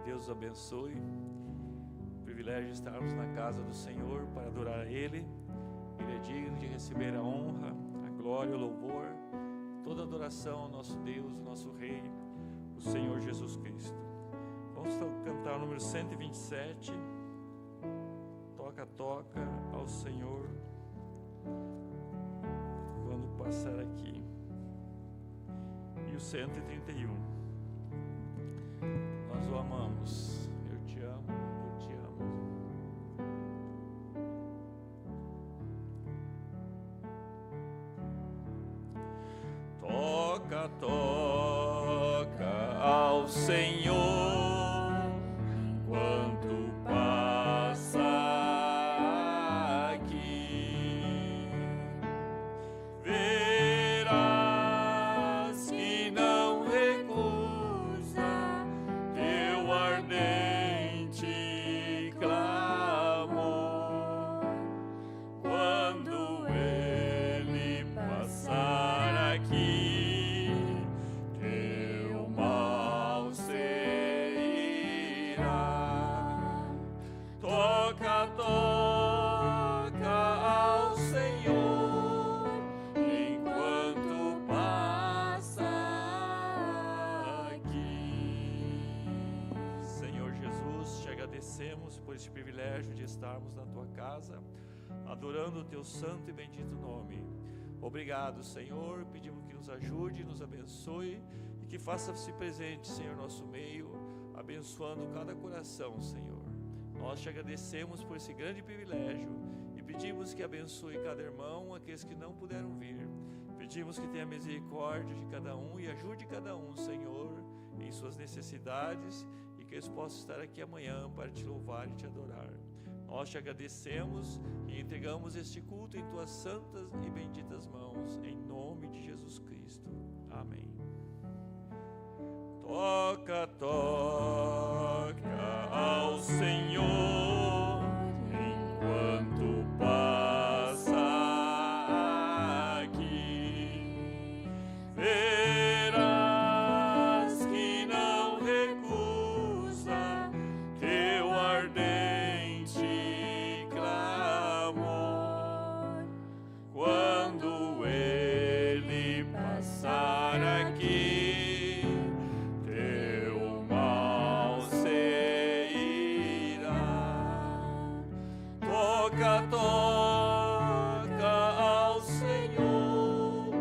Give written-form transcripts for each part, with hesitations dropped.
Deus os abençoe. O privilégio de estarmos na casa do Senhor para adorar a Ele. Ele é digno de receber a honra, a glória, o louvor, toda adoração ao nosso Deus, ao nosso Rei, o Senhor Jesus Cristo. Vamos cantar o número 127. Toca, toca ao Senhor quando passar aqui. E o 131. Nós o amamos. Eu te amo, eu te amo. Toca, toca ao Senhor enquanto passa aqui. Verás que não recusa teu ardente clamor quando ele passar aqui. Toca ao Senhor enquanto passa aqui. Senhor Jesus, te agradecemos por este privilégio de estarmos na tua casa, adorando o teu santo e bendito nome. Obrigado, Senhor. Pedimos que nos ajude, nos abençoe e que faça-se presente, Senhor, nosso meio, abençoando cada coração, Senhor. Nós te agradecemos por esse grande privilégio e pedimos que abençoe cada irmão, aqueles que não puderam vir. Pedimos que tenha misericórdia de cada um e ajude cada um, Senhor, em suas necessidades e que eles possam estar aqui amanhã para te louvar e te adorar. Nós te agradecemos e entregamos este culto em tuas santas e benditas mãos, em nome de Jesus Cristo. Amém. Toca, toca ao Senhor enquanto passa aqui. Verás que não recusa teu ardente clamor quando ele passar aqui. Toca ao Senhor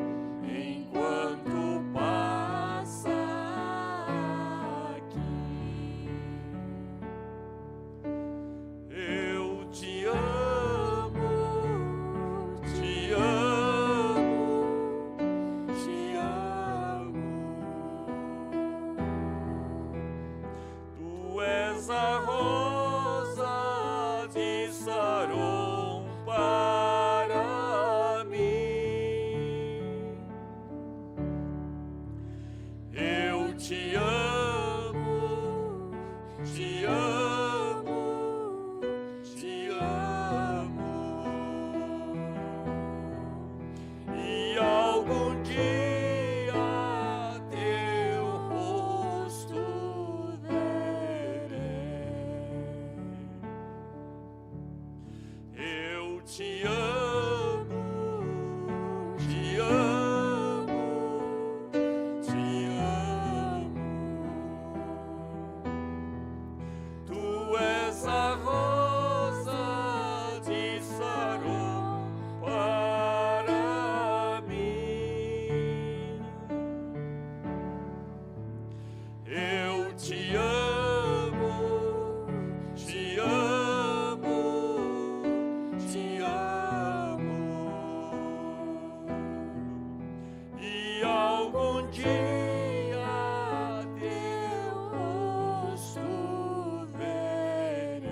enquanto passa aqui. Eu te amo, te amo, te amo. Tu és a rosa de Saron para mim. Eu te amo, te amo, te amo. E algum dia teu rosto verei. Eu te amo, te amo, te amo. Tu és a rosa de Saron para mim. Eu te amo, te amo, te amo. E algum dia teu rosto verei.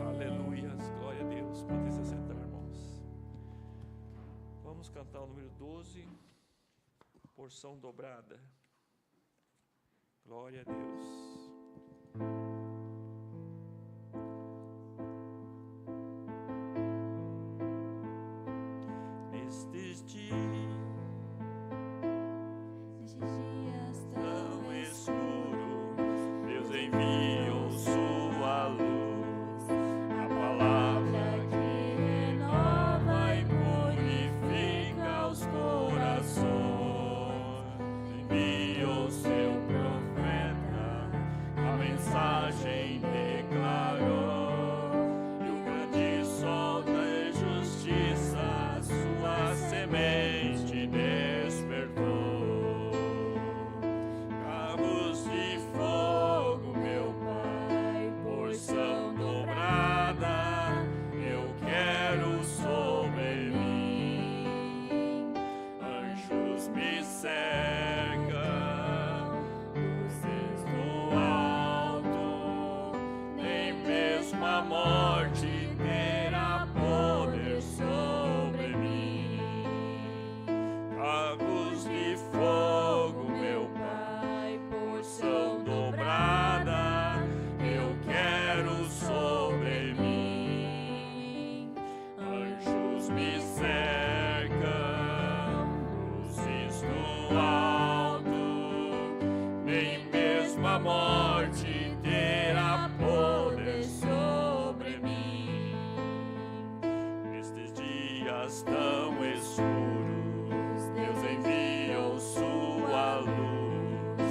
Aleluias, glória a Deus. Podem se sentar, irmãos. Vamos cantar o número 12, porção dobrada. Glória a Deus. Nestes dias tão escuros, Deus envia nem mesmo a morte terá poder sobre mim. Nestes dias tão escuros, Deus enviou sua luz,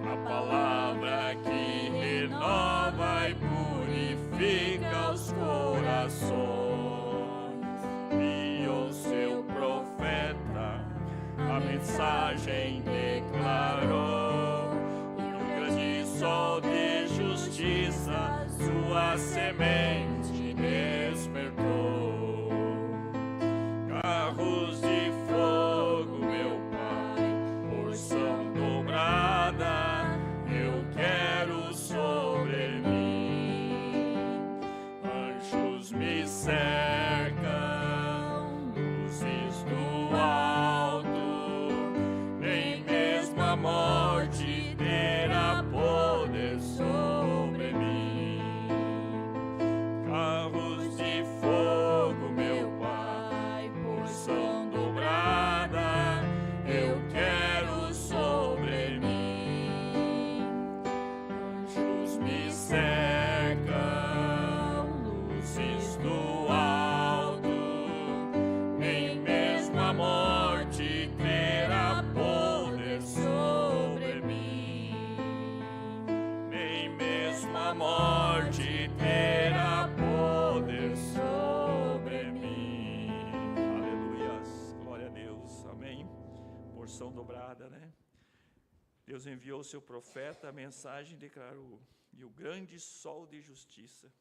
a palavra que renova e purifica os corações. Enviou seu profeta, a mensagem declarou, e o grande sol de justiça sua semente despertou. Carros de fogo, meu Pai, porção dobrada, eu quero sobre mim. Anjos me cercam, luzes do alto, nem mesmo a morte terá poder sobre mim. Carros de fogo, meu Pai, porção dobrada, eu quero sobre mim. Anjos me cercam, luzes do alto, nem mesmo a morte terá poder sobre mim. Nem mesmo a morte terá poder sobre mim. Aleluias, glória a Deus, amém. Porção dobrada, né? Deus enviou o seu profeta, a mensagem declarou, e o grande sol de justiça,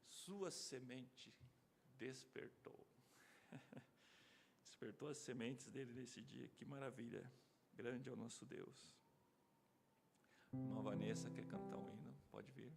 sua semente despertou. Despertou as sementes dele nesse dia, que maravilha, grande é o nosso Deus. Irmã Vanessa quer cantar um hino, pode vir.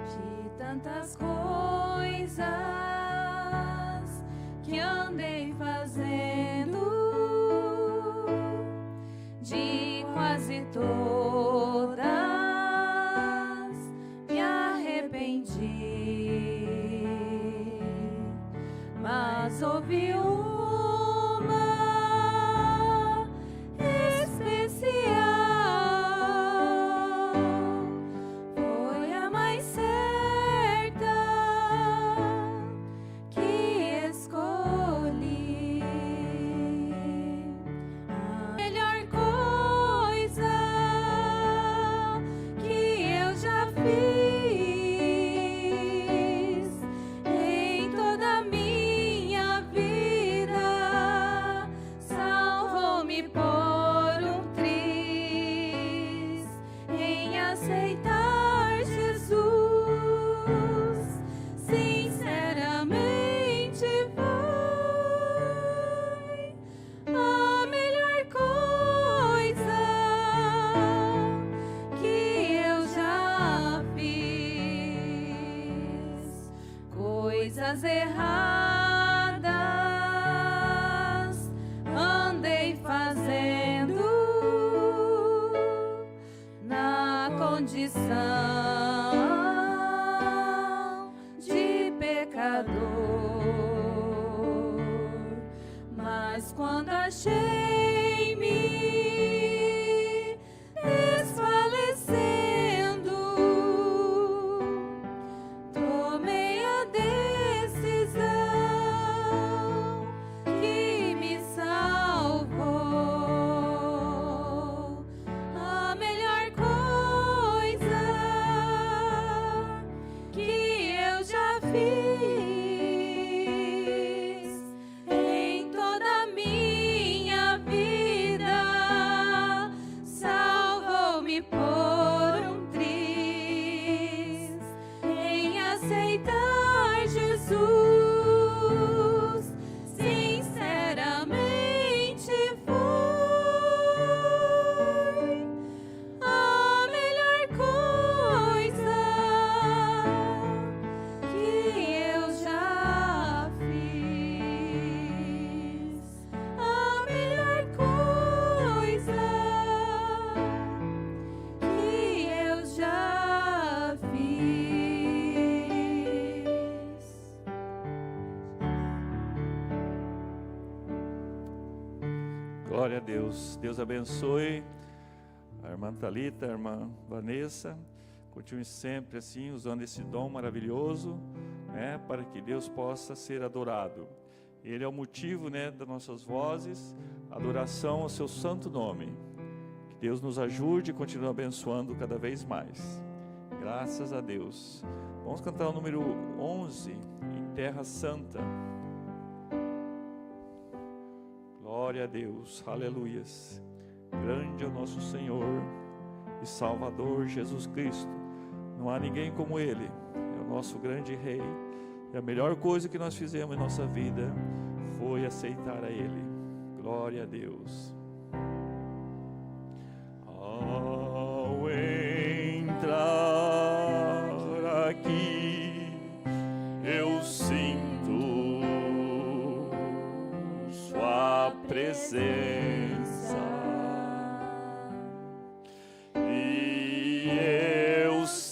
De tantas coisas que andei fazendo, de quase todas me arrependi, mas houve uma especial. Foi a mais certa que escolhi. A melhor coisa que eu já fiz em toda a minha vida, salvou-me por um triz em aceitar Jesus. Sinceramente foi a melhor coisa que eu já fiz. Coisas erradas andei fazendo na condição de pecador, mas quando achei-me desfalecendo, tomei a decisão que me salvou. A melhor coisa Deus. Deus abençoe a irmã Thalita, a irmã Vanessa. Continue sempre assim, usando esse dom maravilhoso, né, para que Deus possa ser adorado. Ele é o motivo, né, das nossas vozes, adoração ao seu santo nome. Que Deus nos ajude e continue abençoando cada vez mais. Graças a Deus. Vamos cantar o número 11, em Terra Santa. Glória a Deus, aleluias. Grande é o nosso Senhor e Salvador Jesus Cristo. Não há ninguém como Ele, é o nosso grande Rei. E a melhor coisa que nós fizemos em nossa vida foi aceitar a Ele. Glória a Deus. Ao entrar aqui, eu sinto Sua presença. Se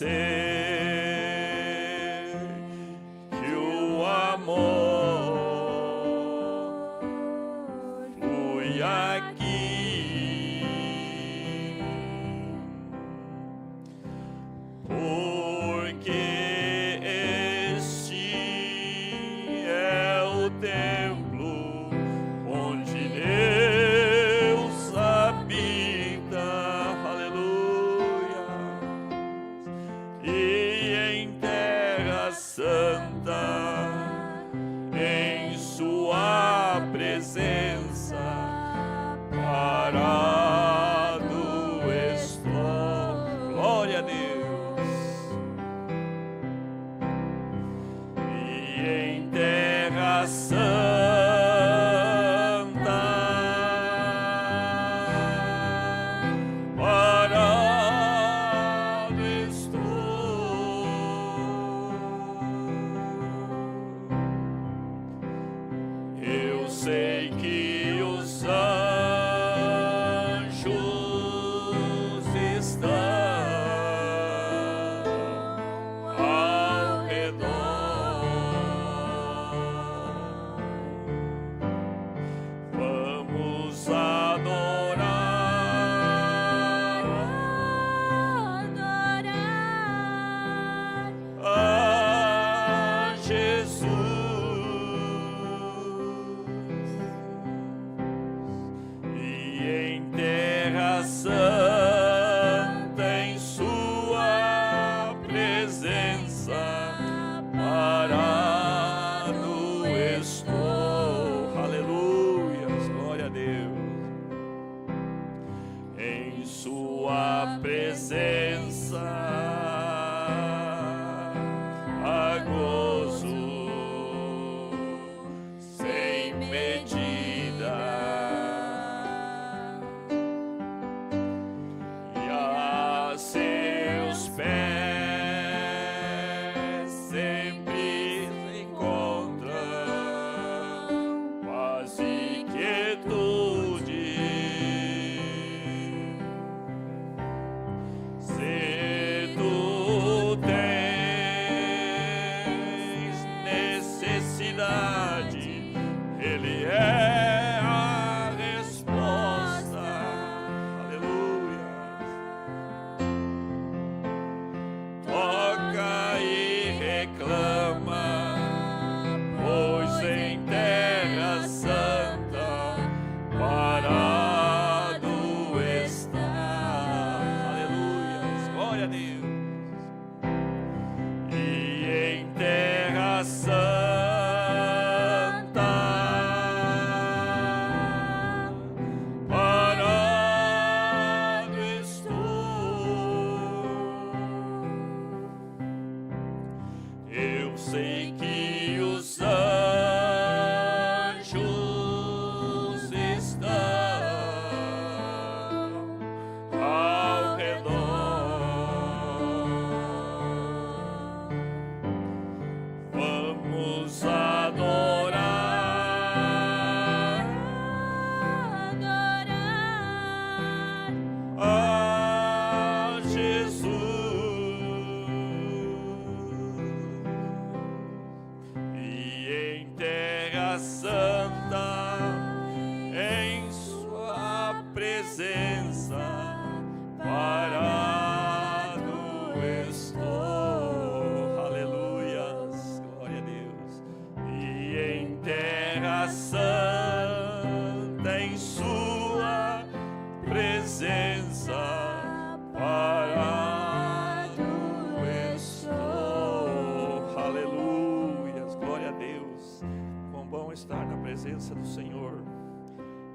presença do Senhor.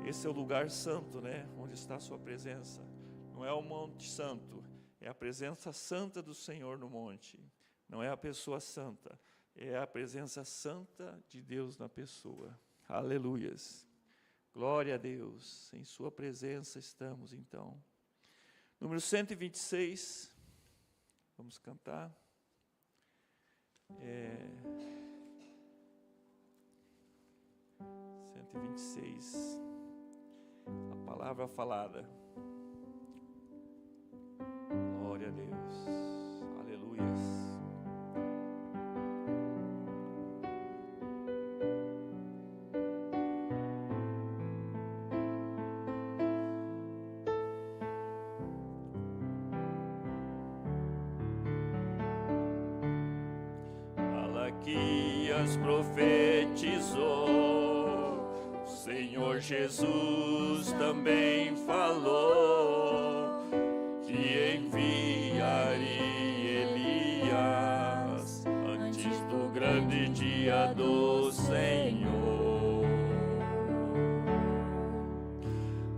Esse é o lugar santo, né? Onde está a sua presença. Não é o Monte Santo, é a presença santa do Senhor no monte. Não é a pessoa santa, é a presença santa de Deus na pessoa. Aleluias. Glória a Deus. Em sua presença estamos, então. Número 126. Vamos cantar. 126. A palavra falada. Glória a Deus. Aleluias. Malaquias profetizou, o Senhor Jesus também falou que enviaria Elias antes do grande dia do Senhor.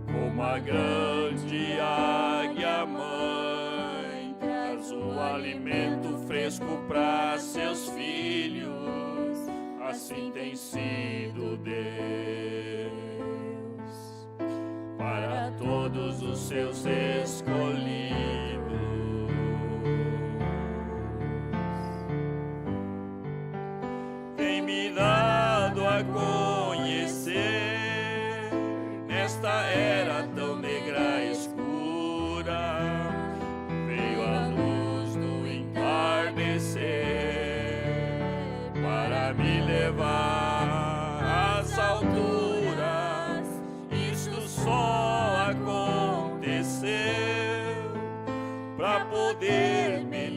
Como a grande águia mãe traz o alimento fresco para seus filhos, assim tem sido Deus para todos os seus escolhidos. Tem me dado a conhecer nesta era tão negra e escura, veio a luz do entardecer para me levar às alturas. Isto só aconteceu para poder me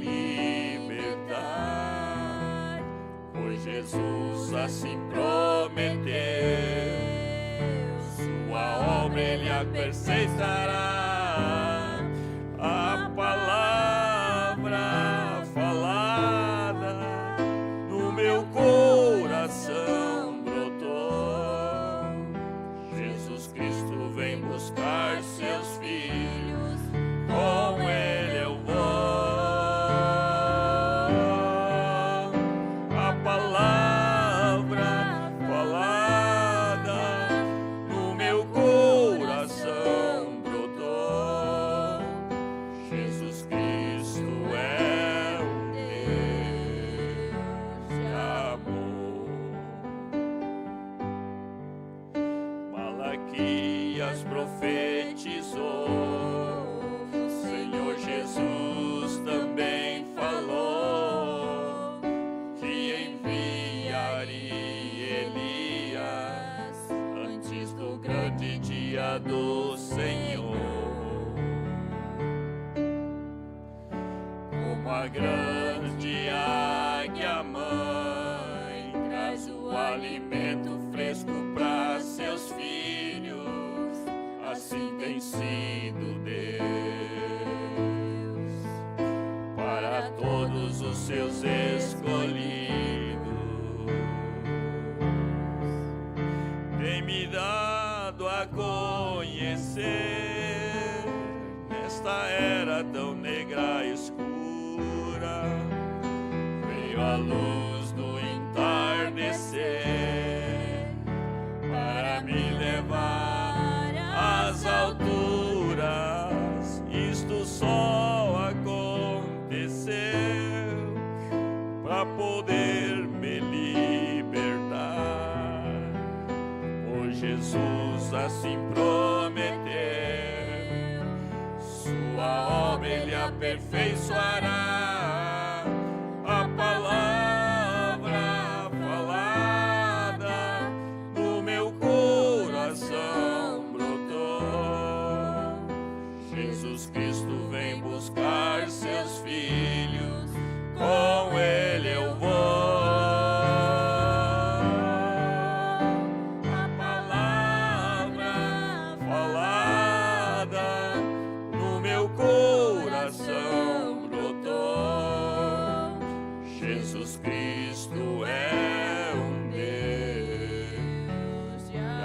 libertar, pois Jesus assim prometeu, sua obra ele aperfeiçoará. A palavra falada no meu coração brotou. Jesus Cristo vem buscar seus filhos, com ele eu vou. A palavra falada no meu coração brotou. Jesus Cristo é um Deus de amor. Malaquias profetizou, o Senhor Jesus também falou que enviaria Elias antes do grande dia do Senhor. Como a grande águia mãe traz o alimento fresco para seus filhos, assim tem sido Deus para todos os seus escolhidos. Tem me dado a conhecer nesta era tão negra e escura, veio a luz do entardecer para me levar às alturas. Isto só aconteceu para poder me libertar, pois Jesus assim prometeu, sua obra ele aperfeiçoará. A palavra falada no meu coração brotou. Jesus Cristo vem buscar seus filhos, com ele eu vou. A palavra falada no meu coração brotou. Jesus Cristo é um Deus de amor.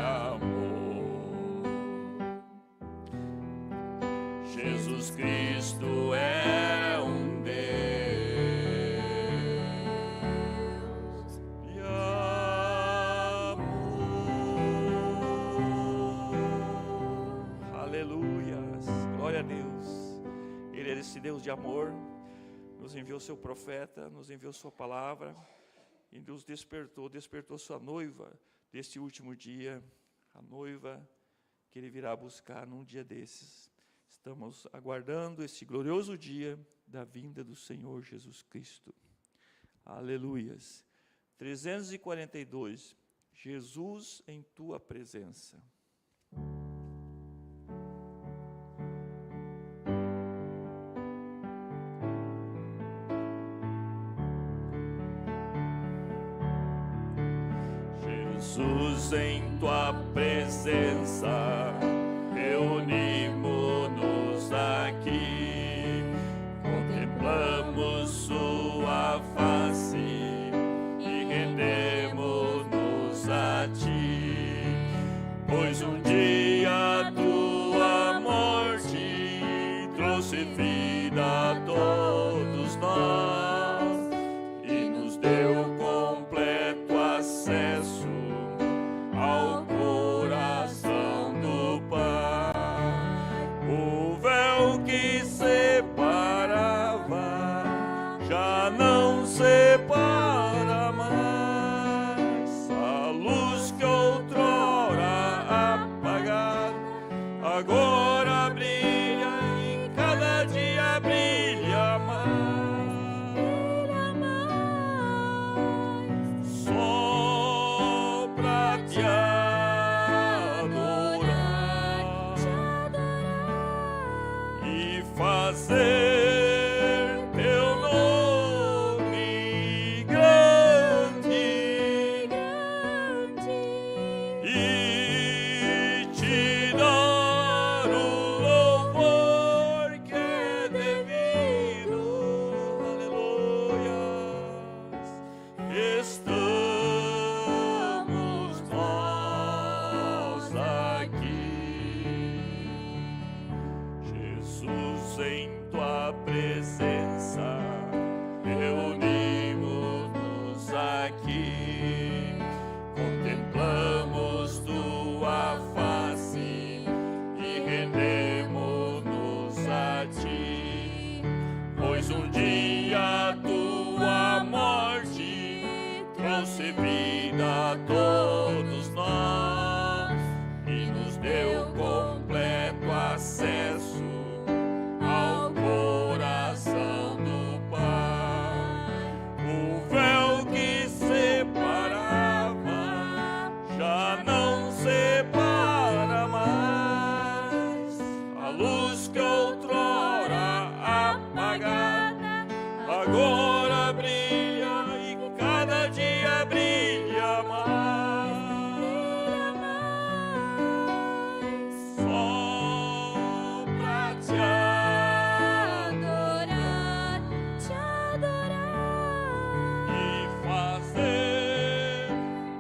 Deus de amor, nos enviou seu profeta, nos enviou sua palavra e nos despertou sua noiva deste último dia, a noiva que ele virá buscar num dia desses. Estamos aguardando esse glorioso dia da vinda do Senhor Jesus Cristo. Aleluias. 342, Jesus em tua presença. Jesus em tua presença, reunimos-nos aqui, contemplamos sua face e rendemos-nos a ti, pois um dia tua morte trouxe vida a todos nós e nos deu completo acesso ao coração do Pai. O véu que separava já não separa mais. A luz que outrora apagada agora brilha e cada dia brilha mais. Só pra te adorar e fazer teu nome grande e te dar o louvor que é devido. Aleluias. Estamos nós aqui, Jesus em tua presença, reunimos-nos aqui, contemplamos tua face e rendemos-nos a ti, pois um dia tua morte trouxe vida a todos nós e nos deu completo acesso ao coração do Pai. O véu que separava já não separa mais. A luz que outrora apagada agora brilha e cada dia brilha mais. Só pra te adorar e fazer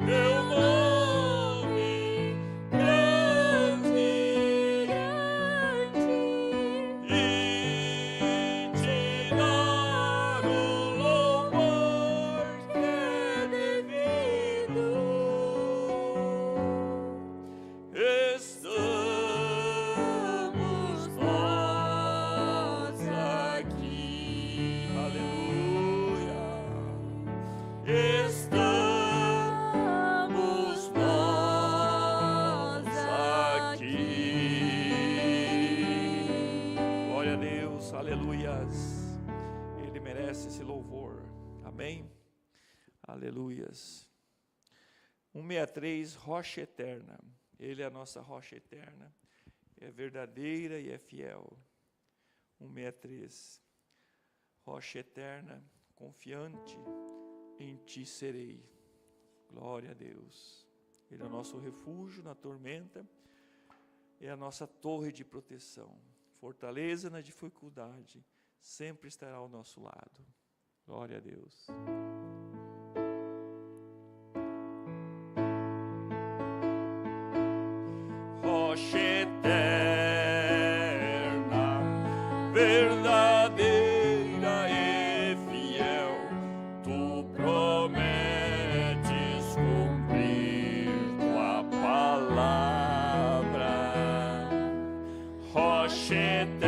teu nome grande e te dar o louvor que é devido. Estamos nós aqui, aleluia. Estamos nós aqui. Glória a Deus, aleluias. Ele merece esse louvor, amém? Aleluias. 163, rocha eterna. Ele é a nossa rocha eterna, é verdadeira e é fiel. 163, rocha eterna, confiante em ti serei. Glória a Deus. Ele é o nosso refúgio na tormenta, é a nossa torre de proteção, fortaleza na dificuldade, sempre estará ao nosso lado. Glória a Deus. Rocha eterna, verdadeira e fiel, tu prometes cumprir tua palavra. Rocha eterna,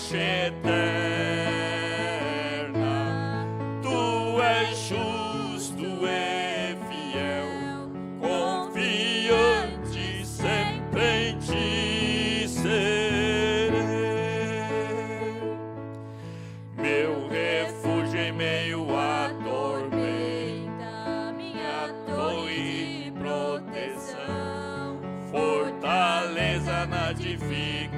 rocha eterna, tu és justo e fiel, confiante sempre em ti serei. Meu refúgio em meio à tormenta, minha torre e proteção, fortaleza na dificuldade,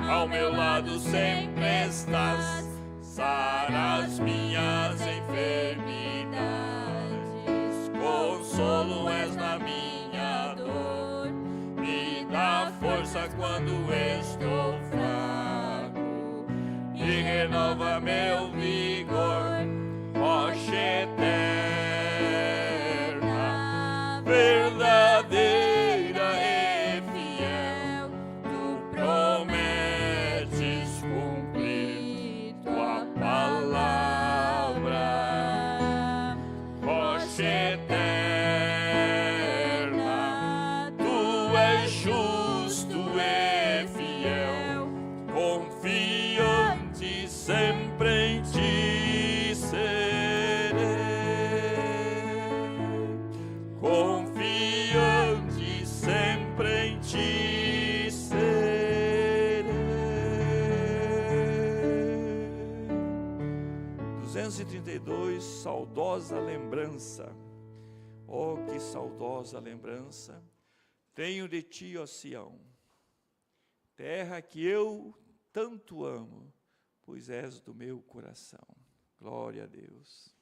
ao meu lado sempre estás, saras minhas enfermidades, consolo és na minha dor, me dá força quando estou fraco e renova meu vigor, rocha eterna, verdadeira e fiel, tu prometes cumprir tua palavra, rocha eterna, tu és justo e fiel, confiante sempre em ti serei, confiante sempre em ti serei. 232, saudosa lembrança. Oh, que saudosa lembrança tenho de ti, ó Sião, terra que eu tanto amo, pois és do meu coração. Glória a Deus.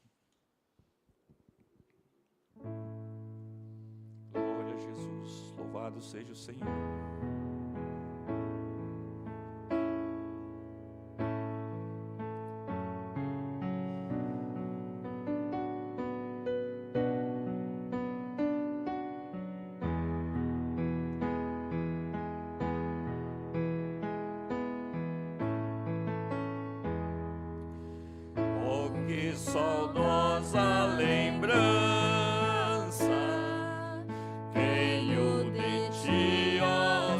Glória a Jesus. Louvado seja o Senhor. Que saudosa lembrança tenho de ti, ó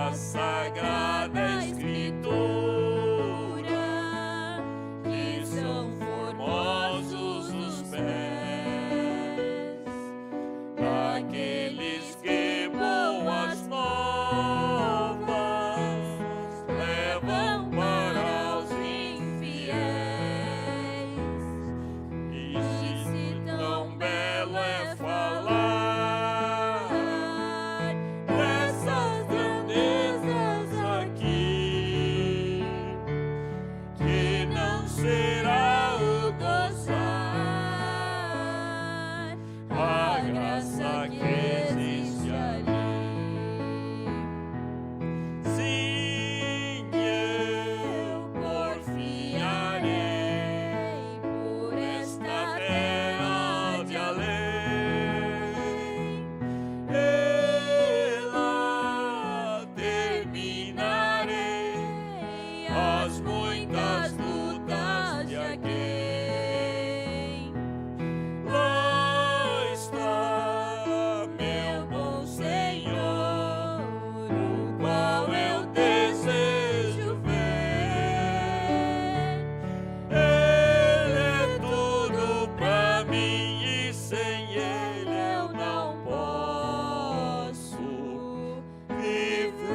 da Sagrada Escritura, que são formosos os pés daqueles que boas novas levam para os infiéis. E se tão belo é falar dessas grandezas aqui, que não será o gozar a graça que existe ali. Sim, eu porfiarei por esta terra de além, ela terminarei as muitas lutas de alguém. Lá está meu bom Senhor, o qual eu desejo ver. Ele é tudo pra mim e sem Ele eu não posso viver.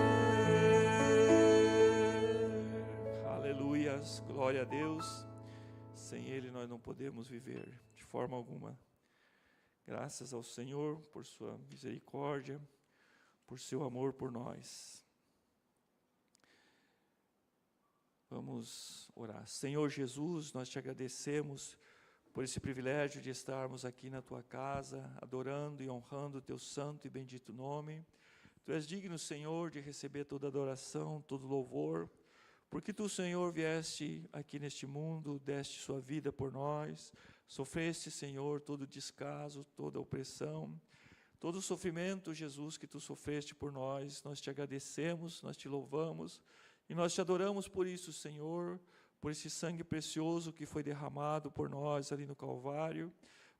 Aleluias, glória a Deus. Sem Ele nós não podemos viver de forma alguma. Graças ao Senhor por sua misericórdia, por seu amor por nós. Vamos orar. Senhor Jesus, nós te agradecemos por esse privilégio de estarmos aqui na tua casa, adorando e honrando o teu santo e bendito nome. Tu és digno, Senhor, de receber toda adoração, todo louvor, porque tu, Senhor, vieste aqui neste mundo, deste sua vida por nós, sofreste, Senhor, todo descaso, toda opressão, todo o sofrimento, Jesus, que tu sofreste por nós. Nós te agradecemos, nós te louvamos e nós te adoramos por isso, Senhor, por esse sangue precioso que foi derramado por nós ali no Calvário,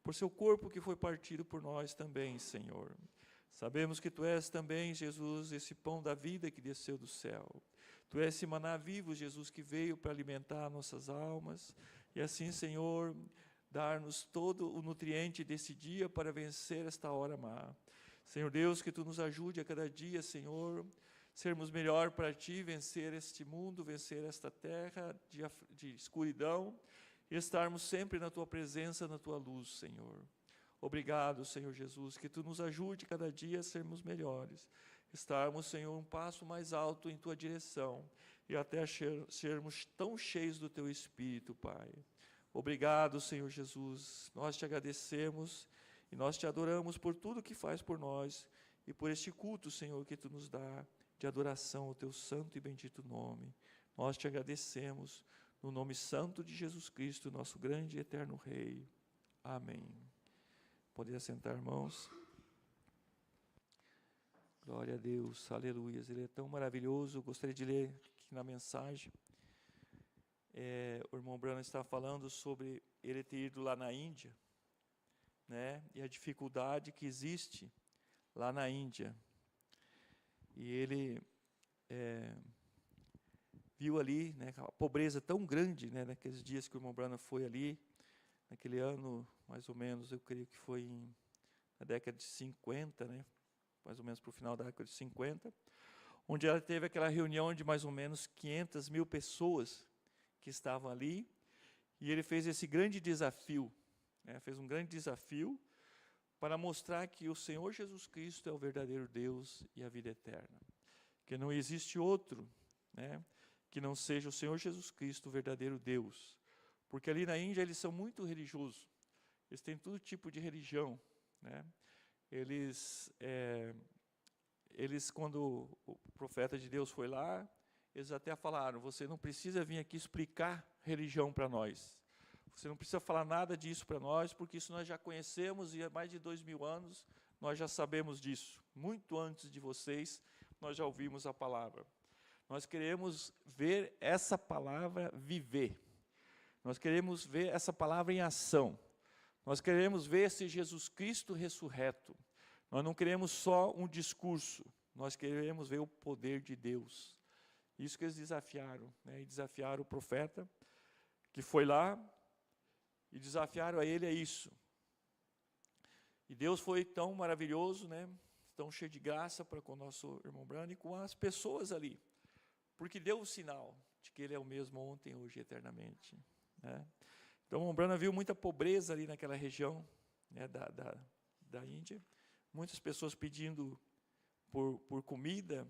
por seu corpo que foi partido por nós também, Senhor. Sabemos que tu és também, Jesus, esse pão da vida que desceu do céu. Tu és esse maná vivo, Jesus, que veio para alimentar nossas almas. E assim, Senhor, dar-nos todo o nutriente desse dia para vencer esta hora má. Senhor Deus, que tu nos ajude a cada dia, Senhor, sermos melhor para ti, vencer este mundo, vencer esta terra de escuridão e estarmos sempre na tua presença, na tua luz, Senhor. Obrigado, Senhor Jesus, que tu nos ajude cada dia a sermos melhores. Estarmos, Senhor, um passo mais alto em tua direção e até sermos tão cheios do teu Espírito, Pai. Obrigado, Senhor Jesus. Nós te agradecemos e nós te adoramos por tudo que faz por nós e por este culto, Senhor, que tu nos dá de adoração ao teu santo e bendito nome. Nós te agradecemos no nome santo de Jesus Cristo, nosso grande e eterno Rei. Amém. Pode assentar, irmãos. Glória a Deus, aleluias, Ele é tão maravilhoso. Eu gostaria de ler aqui na mensagem. O irmão Branham está falando sobre ele ter ido lá na Índia, né, e a dificuldade que existe lá na Índia. E ele viu ali, né, a pobreza tão grande, né, naqueles dias que o irmão Branham foi ali, naquele ano, mais ou menos, eu creio que foi na década de 50, né, mais ou menos para o final da década de 50, onde ela teve aquela reunião de mais ou menos 500 mil pessoas que estavam ali, e ele fez esse grande desafio, né, fez um grande desafio para mostrar que o Senhor Jesus Cristo é o verdadeiro Deus e a vida eterna, que não existe outro, né, que não seja o Senhor Jesus Cristo, o verdadeiro Deus, porque ali na Índia eles são muito religiosos, eles têm todo tipo de religião, né? Eles, quando o profeta de Deus foi lá, eles até falaram: você não precisa vir aqui explicar religião para nós, você não precisa falar nada disso para nós, porque isso nós já conhecemos e há mais de 2000 anos nós já sabemos disso, muito antes de vocês nós já ouvimos a palavra. Nós queremos ver essa palavra viver, nós queremos ver essa palavra em ação. Nós queremos ver esse Jesus Cristo ressurreto. Nós não queremos só um discurso, nós queremos ver o poder de Deus. Isso que eles desafiaram, né? E desafiaram o profeta, que foi lá, e desafiaram a ele a isso. E Deus foi tão maravilhoso, né? Tão cheio de graça para com o nosso irmão Branham e com as pessoas ali, porque deu o sinal de que ele é o mesmo ontem, hoje e eternamente, né? Então, o irmão Branham viu muita pobreza ali naquela região, né, da Índia, muitas pessoas pedindo por comida,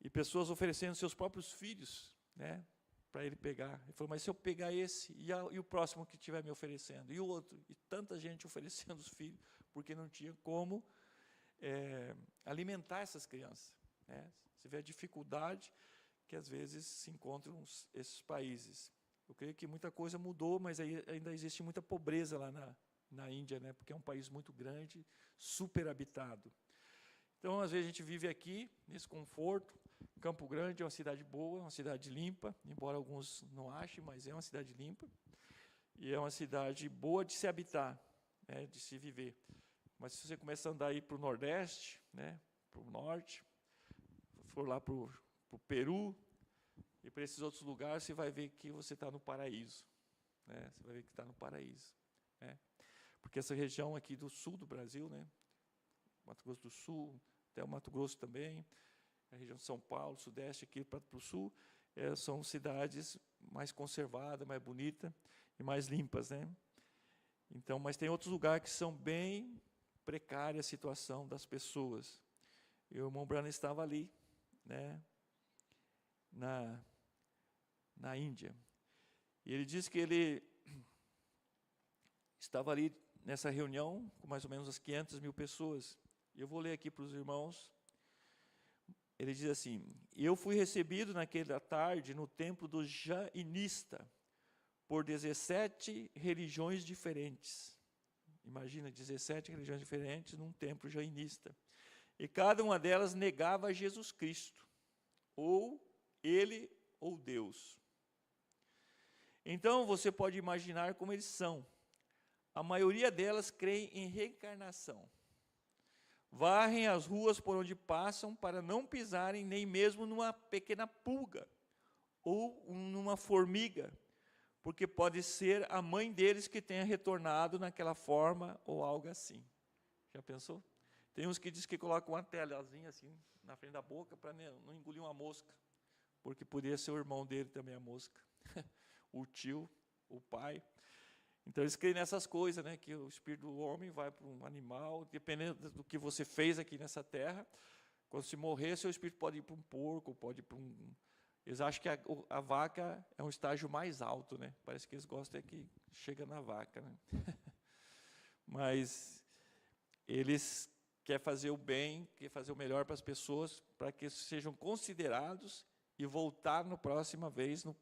e pessoas oferecendo seus próprios filhos, né, para ele pegar. Ele falou, mas se eu pegar esse, e o próximo que estiver me oferecendo, e o outro, e tanta gente oferecendo os filhos, porque não tinha como alimentar essas crianças, né? Você vê a dificuldade que às vezes se encontram esses países. Eu creio que muita coisa mudou, mas ainda existe muita pobreza lá na Índia, né? Porque é um país muito grande, super habitado. Então, às vezes, a gente vive aqui, nesse conforto. Campo Grande é uma cidade boa, uma cidade limpa, embora alguns não achem, mas é uma cidade limpa. E é uma cidade boa de se habitar, né, de se viver. Mas se você começar a andar aí para o Nordeste, né, para o Norte, for lá para o Peru, e para esses outros lugares, você vai ver que você está no paraíso, né? Você vai ver que está no paraíso, né? Porque essa região aqui do sul do Brasil, né, Mato Grosso do Sul, até o Mato Grosso também, a região de São Paulo, Sudeste, aqui para o Sul, são cidades mais conservadas, mais bonitas e mais limpas, né? Então, mas tem outros lugares que são bem precária a situação das pessoas. E o irmão Branham estava ali, né, na Índia. E ele disse que ele estava ali nessa reunião com mais ou menos as 500 mil pessoas. E eu vou ler aqui para os irmãos. Ele diz assim, eu fui recebido naquela tarde no templo do Jainista por 17 religiões diferentes. Imagina, 17 religiões diferentes num templo jainista. E cada uma delas negava Jesus Cristo, ou ele ou Deus. Então, você pode imaginar como eles são. A maioria delas creem em reencarnação. Varrem as ruas por onde passam para não pisarem nem mesmo numa pequena pulga ou numa formiga, porque pode ser a mãe deles que tenha retornado naquela forma ou algo assim. Já pensou? Tem uns que dizem que colocam uma telazinha assim na frente da boca para não engolir uma mosca, porque poderia ser o irmão dele também a mosca, o tio, o pai. Então, eles creem nessas coisas, né, que o espírito do homem vai para um animal, dependendo do que você fez aqui nessa terra, quando se morrer, seu espírito pode ir para um porco, pode ir para um... Eles acham que a vaca é um estágio mais alto, né? Parece que eles gostam que chega na vaca, né? Mas eles querem fazer o bem, querem fazer o melhor para as pessoas, para que sejam considerados e voltar na próxima vez no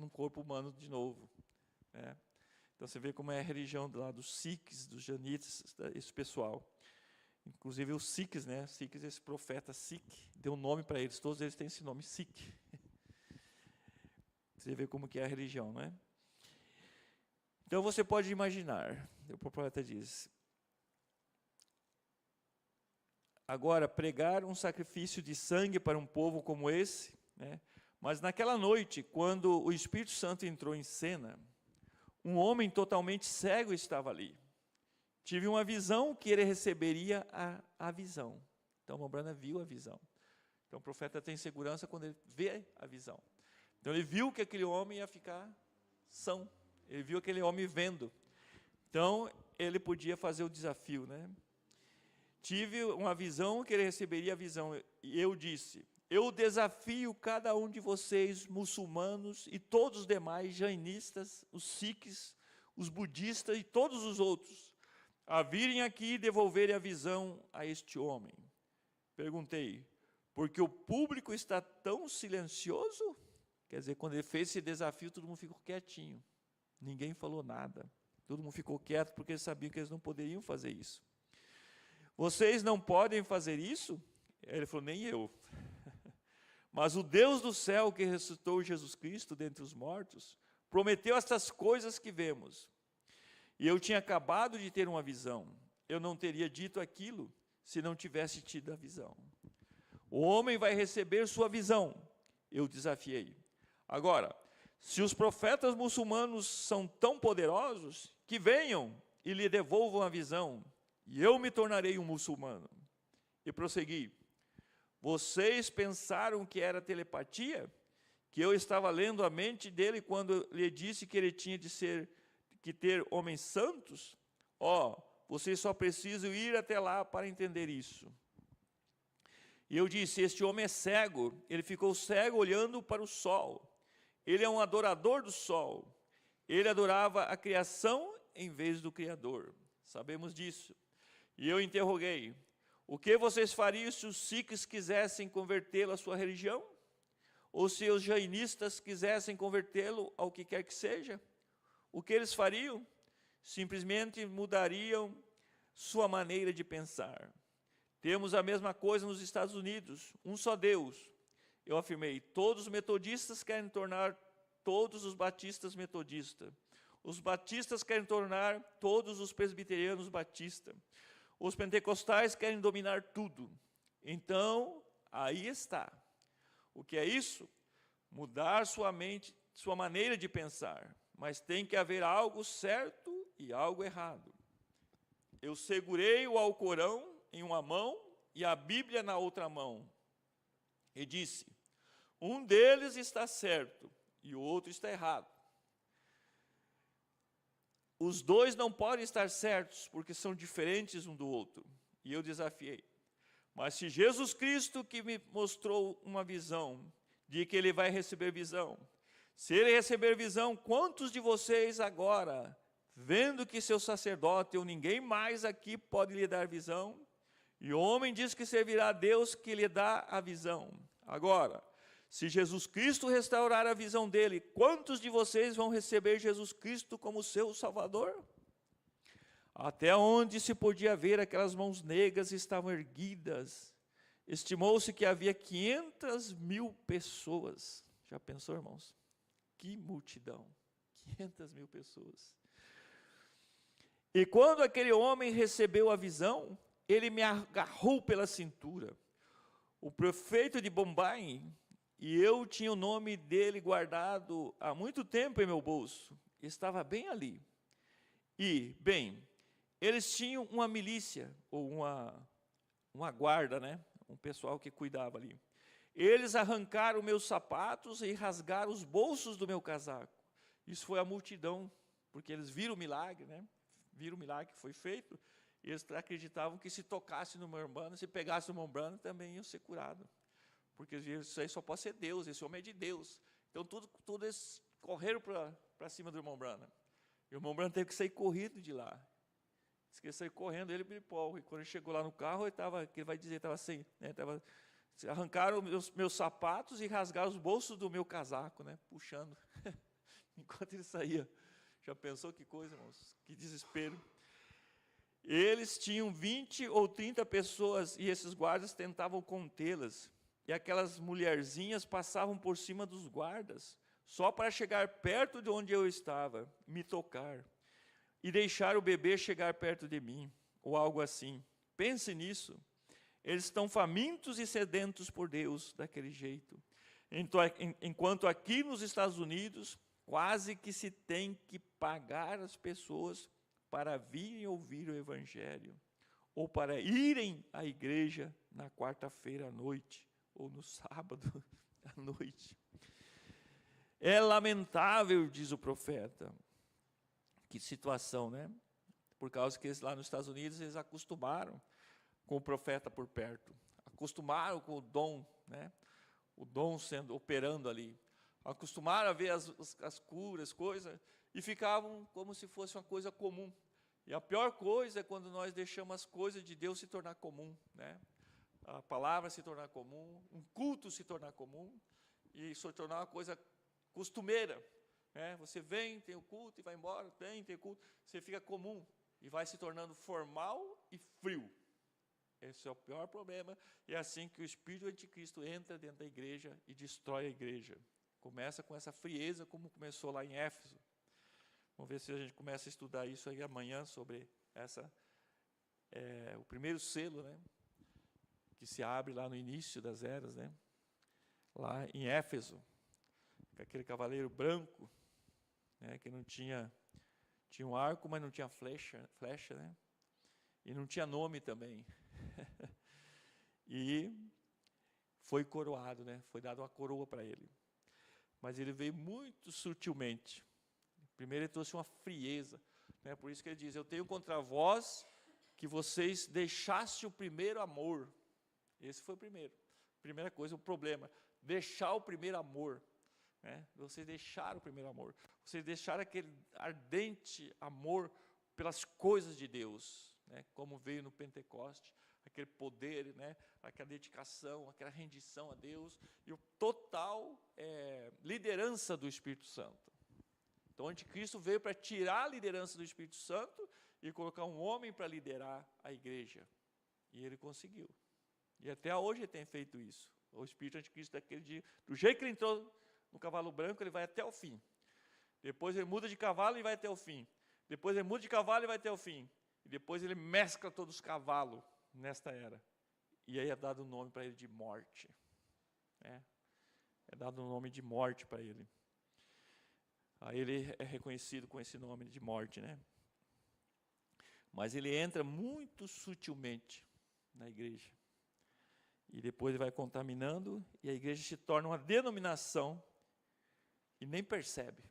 corpo humano de novo, né? Então, você vê como é a religião lá dos Sikhs, dos Janitas, esse pessoal. Inclusive os Sikhs, né? Sikhs, esse profeta Sikh, deu um nome para eles, todos eles têm esse nome, Sikh. Você vê como que é a religião, não é? Então, você pode imaginar, o profeta diz, agora, pregar um sacrifício de sangue para um povo como esse, né? Mas naquela noite, quando o Espírito Santo entrou em cena, um homem totalmente cego estava ali. Tive uma visão que ele receberia a visão. Então, o Branham viu a visão. Então, o profeta tem segurança quando ele vê a visão. Então, ele viu que aquele homem ia ficar são. Ele viu aquele homem vendo. Então, ele podia fazer o desafio, né? Tive uma visão que ele receberia a visão. E eu disse, eu desafio cada um de vocês, muçulmanos e todos os demais, jainistas, os sikhs, os budistas e todos os outros, a virem aqui e devolverem a visão a este homem. Perguntei, porque o público está tão silencioso? Quer dizer, quando ele fez esse desafio, todo mundo ficou quietinho. Ninguém falou nada. Todo mundo ficou quieto porque eles sabiam que eles não poderiam fazer isso. Vocês não podem fazer isso? Ele falou, nem eu. Mas o Deus do céu que ressuscitou Jesus Cristo dentre os mortos, prometeu estas coisas que vemos. E eu tinha acabado de ter uma visão. Eu não teria dito aquilo se não tivesse tido a visão. O homem vai receber sua visão. Eu desafiei. Agora, se os profetas muçulmanos são tão poderosos, que venham e lhe devolvam a visão, e eu me tornarei um muçulmano. E prossegui. Vocês pensaram que era telepatia? Que eu estava lendo a mente dele quando lhe disse que ele tinha que ter homens santos? Vocês só precisam ir até lá para entender isso. E eu disse, este homem é cego, ele ficou cego olhando para o sol. Ele é um adorador do sol. Ele adorava a criação em vez do Criador. Sabemos disso. E eu interroguei, o que vocês fariam se os sikhs quisessem convertê-lo à sua religião? Ou se os jainistas quisessem convertê-lo ao que quer que seja? O que eles fariam? Simplesmente mudariam sua maneira de pensar. Temos a mesma coisa nos Estados Unidos, um só Deus. Eu afirmei, todos os metodistas querem tornar todos os batistas metodistas. Os batistas querem tornar todos os presbiterianos batistas. Os pentecostais querem dominar tudo. Então, aí está. O que é isso? Mudar sua mente, sua maneira de pensar. Mas tem que haver algo certo e algo errado. Eu segurei o Alcorão em uma mão e a Bíblia na outra mão. E disse, um deles está certo e o outro está errado. Os dois não podem estar certos, porque são diferentes um do outro. E eu desafiei. Mas se Jesus Cristo, que me mostrou uma visão, de que ele vai receber visão, se ele receber visão, quantos de vocês agora, vendo que seu sacerdote ou ninguém mais aqui pode lhe dar visão, e o homem diz que servirá a Deus que lhe dá a visão. Agora, se Jesus Cristo restaurar a visão dele, quantos de vocês vão receber Jesus Cristo como seu Salvador? Até onde se podia ver aquelas mãos negras estavam erguidas. Estimou-se que havia 500.000 pessoas. Já pensou, irmãos? Que multidão! 500.000 pessoas. E quando aquele homem recebeu a visão, ele me agarrou pela cintura. O prefeito de Bombay, e eu tinha o nome dele guardado há muito tempo em meu bolso, estava bem ali. E, bem, eles tinham uma milícia, ou uma guarda, né? Um pessoal que cuidava ali. Eles arrancaram meus sapatos e rasgaram os bolsos do meu casaco. Isso foi a multidão, porque eles viram o milagre, né? Viram o milagre que foi feito, e eles acreditavam que se tocasse no meu umbano, se pegasse no meu umbano, também iam ser curados. Porque eles viram, isso aí só pode ser Deus, esse homem é de Deus. Então, tudo eles correram para cima do irmão Branham. E o irmão Branham teve que sair corrido de lá. Diz que ele saiu correndo, ele e o Paul. E quando ele chegou lá no carro, ele vai dizer, estava sem, né, arrancaram meus sapatos e rasgaram os bolsos do meu casaco, né, puxando, enquanto ele saía. Já pensou que coisa, irmãos? Que desespero. Eles tinham 20 ou 30 pessoas e esses guardas tentavam contê-las. E aquelas mulherzinhas passavam por cima dos guardas, só para chegar perto de onde eu estava, me tocar, e deixar o bebê chegar perto de mim, ou algo assim. Pense nisso. Eles estão famintos e sedentos por Deus, daquele jeito. Enquanto aqui nos Estados Unidos, quase que se tem que pagar as pessoas para virem ouvir o Evangelho, ou para irem à igreja na quarta-feira à noite, ou no sábado à noite. É lamentável, diz o profeta. Que situação, né? Por causa que lá nos Estados Unidos eles acostumaram com o profeta por perto. Acostumaram com o dom, né? O dom operando ali. Acostumaram a ver as curas, coisas, e ficavam como se fosse uma coisa comum. E a pior coisa é quando nós deixamos as coisas de Deus se tornar comum, né? A palavra se tornar comum, um culto se tornar comum, e se tornar uma coisa costumeira. Você vem, tem o culto e vai embora, tem o culto, você fica comum e vai se tornando formal e frio. Esse é o pior problema, e é assim que o espírito anticristo entra dentro da igreja e destrói a igreja. Começa com essa frieza, como começou lá em Éfeso. Vamos ver se a gente começa a estudar isso aí amanhã, sobre o primeiro selo, né? que se abre lá no início das eras, né? Lá em Éfeso, com aquele cavaleiro branco, né? Que não tinha um arco, mas não tinha flecha, né? E não tinha nome também. E foi coroado, né? Foi dado uma coroa para ele. Mas ele veio muito sutilmente. Primeiro ele trouxe uma frieza, né? Por isso que ele diz: eu tenho contra vós que vocês deixassem o primeiro amor. Esse foi o primeiro. Primeira coisa, o problema, deixar o primeiro amor, né? Vocês deixaram o primeiro amor. Vocês deixaram aquele ardente amor pelas coisas de Deus, né? Como veio no Pentecoste, aquele poder, né? Aquela dedicação, aquela rendição a Deus e o total liderança do Espírito Santo. Então, o anticristo veio para tirar a liderança do Espírito Santo e colocar um homem para liderar a igreja. E ele conseguiu. E até hoje ele tem feito isso. O espírito anticristo daquele dia, do jeito que ele entrou no cavalo branco, ele vai até o fim. Depois ele muda de cavalo e vai até o fim. Depois ele muda de cavalo e vai até o fim. E depois ele mescla todos os cavalos nesta era. E aí é dado o nome para ele de morte. É dado o nome de morte para ele. Aí ele é reconhecido com esse nome de morte, né? Mas ele entra muito sutilmente na igreja. E depois ele vai contaminando, e a igreja se torna uma denominação, e nem percebe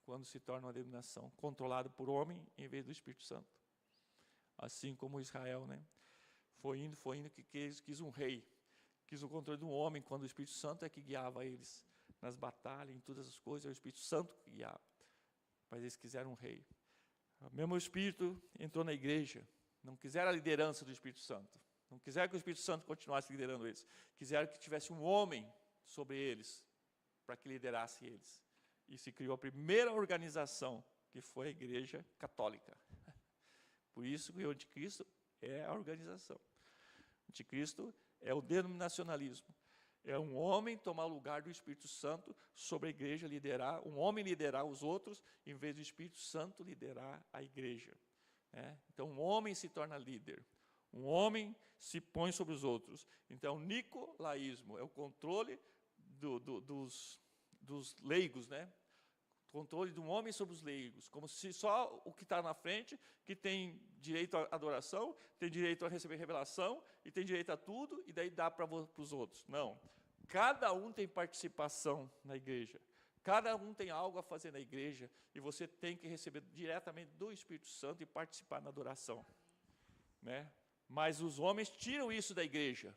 quando se torna uma denominação, controlada por homem em vez do Espírito Santo. Assim como Israel, né? Foi indo, que quis um rei, quis o controle de um homem, quando o Espírito Santo é que guiava eles nas batalhas, em todas as coisas, é o Espírito Santo que guiava. Mas eles quiseram um rei. O mesmo Espírito entrou na igreja, não quiseram a liderança do Espírito Santo. Não quiseram que o Espírito Santo continuasse liderando eles. Quiseram que tivesse um homem sobre eles, para que liderasse eles. E se criou a primeira organização, que foi a Igreja Católica. Por isso que o anticristo é a organização. O anticristo é o denominacionalismo. É um homem tomar o lugar do Espírito Santo sobre a igreja, liderar, um homem liderar os outros, em vez do Espírito Santo liderar a igreja. Então, um homem se torna líder. Um homem se põe sobre os outros. Então, o nicolaísmo é o controle dos leigos, né? O controle de um homem sobre os leigos, como se só o que está na frente, que tem direito à adoração, tem direito a receber revelação, e tem direito a tudo, e daí dá para os outros. Não. Cada um tem participação na igreja. Cada um tem algo a fazer na igreja, e você tem que receber diretamente do Espírito Santo e participar na adoração. Né? Mas os homens tiram isso da igreja,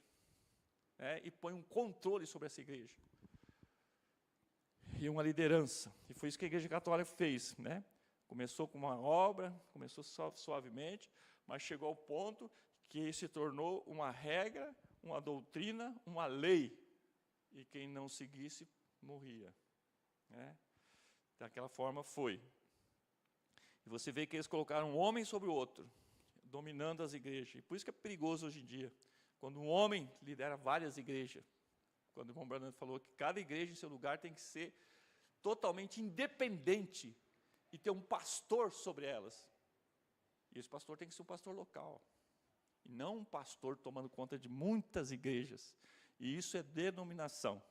né? E põem um controle sobre essa igreja. E uma liderança. E foi isso que a Igreja Católica fez, né? Começou com uma obra, começou suavemente, mas chegou ao ponto que se tornou uma regra, uma doutrina, uma lei. E quem não seguisse, morria. Né? Daquela forma foi. E você vê que eles colocaram um homem sobre o outro, dominando as igrejas. E por isso que é perigoso hoje em dia, quando um homem lidera várias igrejas. Quando o irmão Branham falou que cada igreja em seu lugar tem que ser totalmente independente e ter um pastor sobre elas. E esse pastor tem que ser um pastor local. E não um pastor tomando conta de muitas igrejas. E isso é denominação.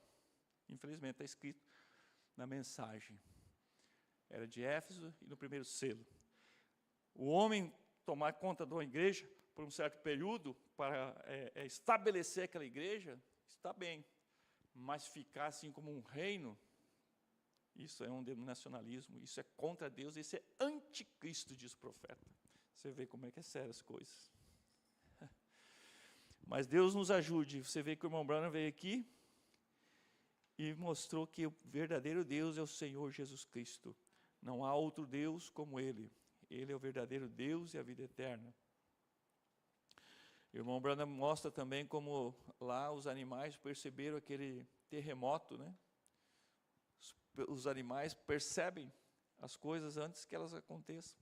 Infelizmente está escrito na mensagem. Era de Éfeso e no primeiro selo. O homem tomar conta de uma igreja por um certo período para estabelecer aquela igreja, está bem. Mas ficar assim como um reino, isso é um denominacionalismo, isso é contra Deus, isso é anticristo, diz o profeta. Você vê como é que é sério as coisas. Mas Deus nos ajude. Você vê que o irmão Branham veio aqui e mostrou que o verdadeiro Deus é o Senhor Jesus Cristo. Não há outro Deus como Ele. Ele é o verdadeiro Deus e a vida eterna. O irmão Branham mostra também como lá os animais perceberam aquele terremoto, né? Os animais percebem as coisas antes que elas aconteçam.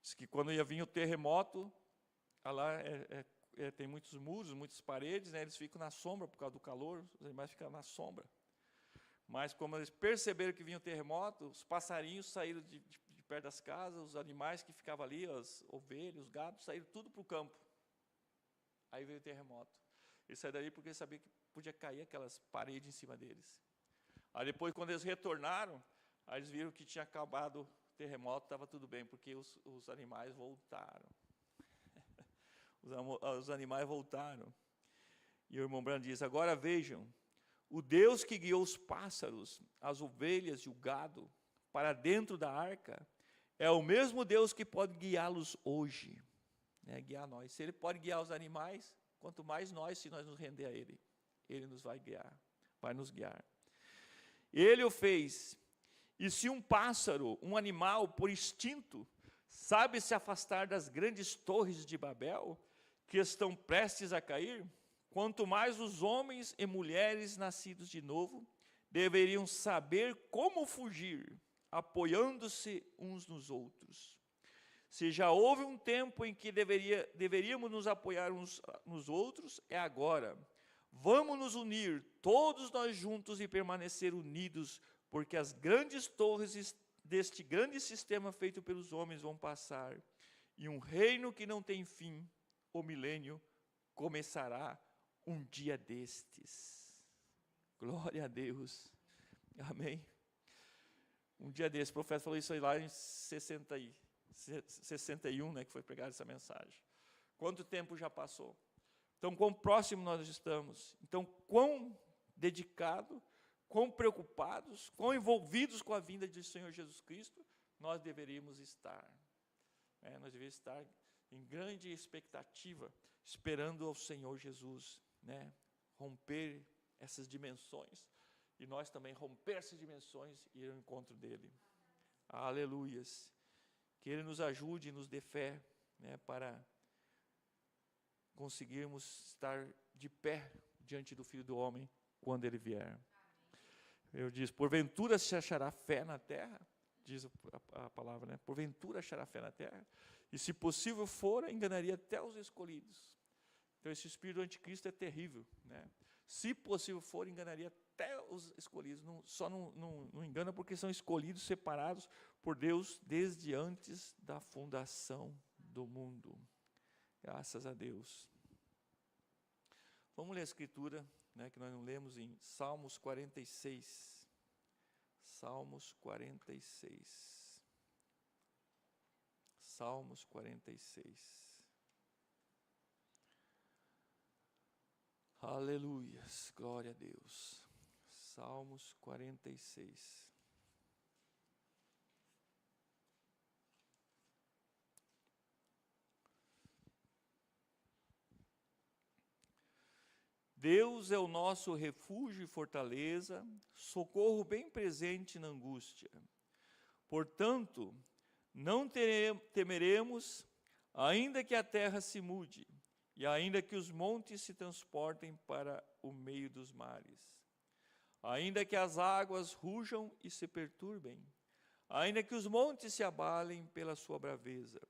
Diz que quando ia vir o terremoto, lá tem muitos muros, muitas paredes, né? Eles ficam na sombra por causa do calor, os animais ficam na sombra. Mas como eles perceberam que vinha o terremoto, os passarinhos saíram de perto das casas, os animais que ficavam ali, as ovelhas, os gados, saíram tudo para o campo. Aí veio o terremoto. Eles saíram dali porque sabiam que podia cair aquelas paredes em cima deles. Aí depois, quando eles retornaram, aí eles viram que tinha acabado o terremoto, estava tudo bem, porque os animais voltaram. Os animais voltaram. E o irmão Branham diz, agora vejam, o Deus que guiou os pássaros, as ovelhas e o gado para dentro da arca, é o mesmo Deus que pode guiá-los hoje, né, guiar nós. Se Ele pode guiar os animais, quanto mais nós, se nós nos render a Ele, Ele nos vai guiar, vai nos guiar. Ele o fez. E se um pássaro, um animal, por instinto, sabe se afastar das grandes torres de Babel, que estão prestes a cair, quanto mais os homens e mulheres nascidos de novo deveriam saber como fugir, apoiando-se uns nos outros. Se já houve um tempo em que deveríamos nos apoiar uns nos outros, é agora. Vamos nos unir, todos nós juntos, e permanecer unidos, porque as grandes torres deste grande sistema feito pelos homens vão passar, e um reino que não tem fim, o milênio, começará um dia destes. Glória a Deus. Amém. Um dia destes, o profeta falou isso aí lá em 61, né, que foi pregada essa mensagem. Quanto tempo já passou? Então, quão próximo nós estamos? Então, quão dedicado, quão preocupados, quão envolvidos com a vinda do Senhor Jesus Cristo nós deveríamos estar. Nós deveríamos estar em grande expectativa, esperando ao Senhor Jesus, né, romper essas dimensões, e nós também romper essas dimensões e ir ao encontro dEle. Aleluias. Que Ele nos ajude e nos dê fé, né, para conseguirmos estar de pé diante do Filho do Homem quando Ele vier. Eu disse, porventura se achará fé na terra, diz a palavra, né? Porventura achará fé na terra, e se possível for, enganaria até os escolhidos. Então esse espírito do anticristo é terrível, né? Se possível for, enganaria até os escolhidos. Não engana porque são escolhidos, separados por Deus desde antes da fundação do mundo. Graças a Deus. Vamos ler a escritura, né, que nós não lemos, em Salmos 46. Salmos 46. Salmos 46. Aleluias, glória a Deus. Salmos 46. Deus é o nosso refúgio e fortaleza, socorro bem presente na angústia. Portanto, não temeremos, ainda que a terra se mude, e ainda que os montes se transportem para o meio dos mares. Ainda que as águas rujam e se perturbem, ainda que os montes se abalem pela sua braveza.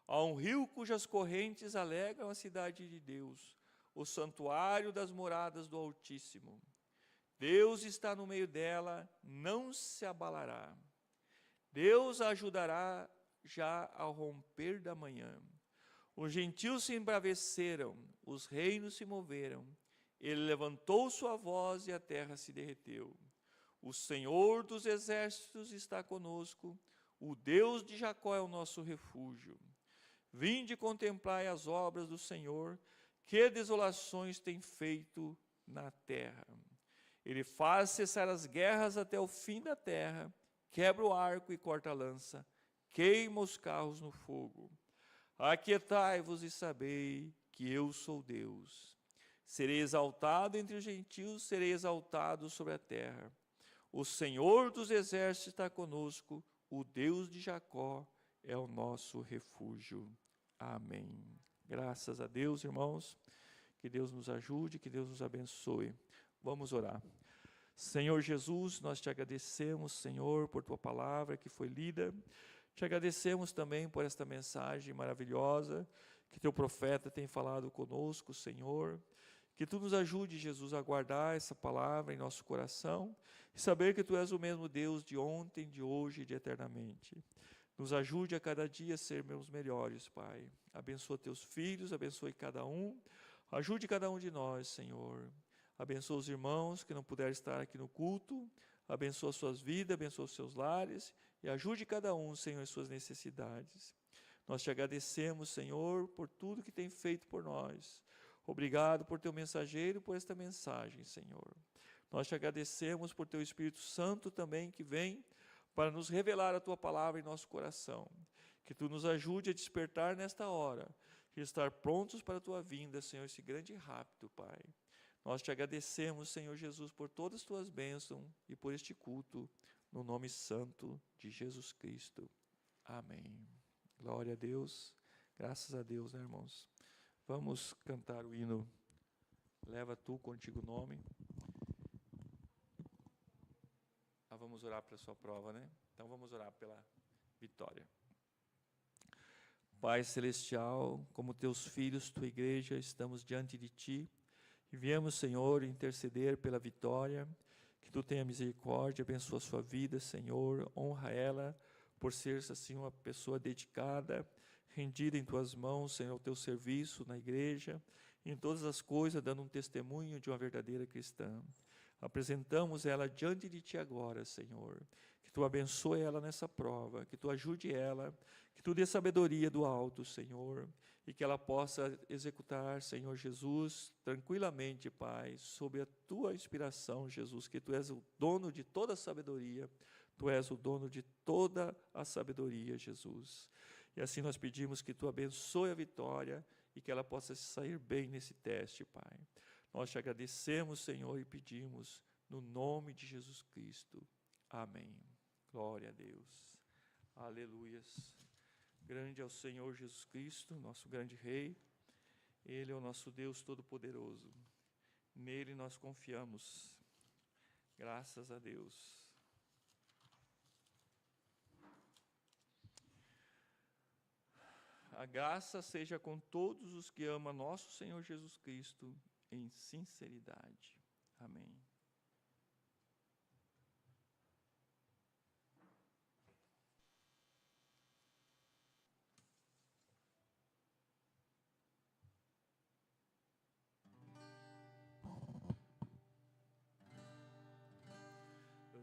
Há um rio cujas correntes alegram a cidade de Deus, o santuário das moradas do Altíssimo. Deus está no meio dela, não se abalará. Deus a ajudará já ao romper da manhã. Os gentios se embraveceram, os reinos se moveram. Ele levantou sua voz e a terra se derreteu. O Senhor dos exércitos está conosco, o Deus de Jacó é o nosso refúgio. Vinde contemplai as obras do Senhor, que desolações tem feito na terra. Ele faz cessar as guerras até o fim da terra, quebra o arco e corta a lança, queima os carros no fogo. Aquietai-vos e sabei que eu sou Deus. Serei exaltado entre os gentios, serei exaltado sobre a terra. O Senhor dos exércitos está conosco, o Deus de Jacó é o nosso refúgio. Amém. Graças a Deus, irmãos, que Deus nos ajude, que Deus nos abençoe. Vamos orar. Senhor Jesus, nós te agradecemos, Senhor, por tua palavra que foi lida. Te agradecemos também por esta mensagem maravilhosa que teu profeta tem falado conosco, Senhor. Que tu nos ajude, Jesus, a guardar essa palavra em nosso coração e saber que tu és o mesmo Deus de ontem, de hoje e de eternamente. Nos ajude a cada dia a sermos melhores, Pai. Abençoa teus filhos, abençoe cada um. Ajude cada um de nós, Senhor. Abençoa os irmãos que não puderam estar aqui no culto. Abençoa suas vidas, abençoa os seus lares. E ajude cada um, Senhor, em suas necessidades. Nós te agradecemos, Senhor, por tudo que tem feito por nós. Obrigado por teu mensageiro, por esta mensagem, Senhor. Nós te agradecemos por teu Espírito Santo também que vem para nos revelar a tua palavra em nosso coração. Que tu nos ajude a despertar nesta hora e estar prontos para a tua vinda, Senhor, esse grande e rápido, Pai. Nós te agradecemos, Senhor Jesus, por todas as tuas bênçãos e por este culto, no nome santo de Jesus Cristo. Amém. Glória a Deus. Graças a Deus, né, irmãos? Vamos cantar o hino Leva Tu Contigo o Nome. Vamos orar pela sua prova, né? Então vamos orar pela vitória. Pai Celestial, como teus filhos, tua igreja, estamos diante de ti e viemos, Senhor, interceder pela vitória, que tu tenha misericórdia, abençoa a sua vida, Senhor, honra ela por ser, assim, uma pessoa dedicada, rendida em tuas mãos, Senhor, ao teu serviço na igreja, em todas as coisas, dando um testemunho de uma verdadeira cristã. Apresentamos ela diante de ti agora, Senhor, que tu abençoe ela nessa prova, que tu ajude ela, que tu dê sabedoria do alto, Senhor, e que ela possa executar, Senhor Jesus, tranquilamente, Pai, sob a tua inspiração, Jesus, que tu és o dono de toda a sabedoria, tu és o dono de toda a sabedoria, Jesus. E assim nós pedimos que tu abençoe a vitória e que ela possa sair bem nesse teste, Pai. Nós te agradecemos, Senhor, e pedimos no nome de Jesus Cristo. Amém. Glória a Deus. Aleluias. Grande é o Senhor Jesus Cristo, nosso grande Rei. Ele é o nosso Deus Todo-Poderoso. Nele nós confiamos. Graças a Deus. A graça seja com todos os que amam nosso Senhor Jesus Cristo em sinceridade. Amém.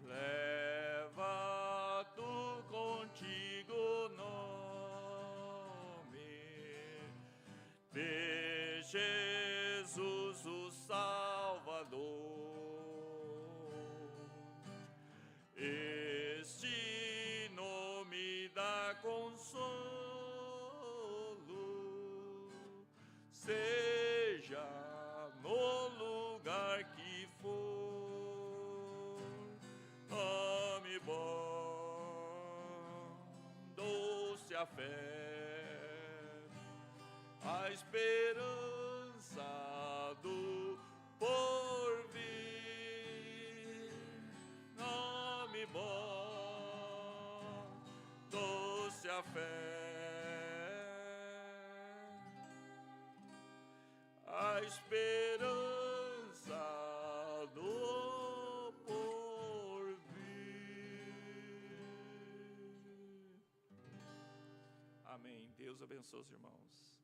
Leva tu contigo o nome de Jesus o Salvador. Este nome dá consolo, seja no lugar que for. Nome bom, doce a fé, a esperança do porvir. Nome bom, doce a fé, a esperança do porvir. Amém. Deus abençoe os irmãos.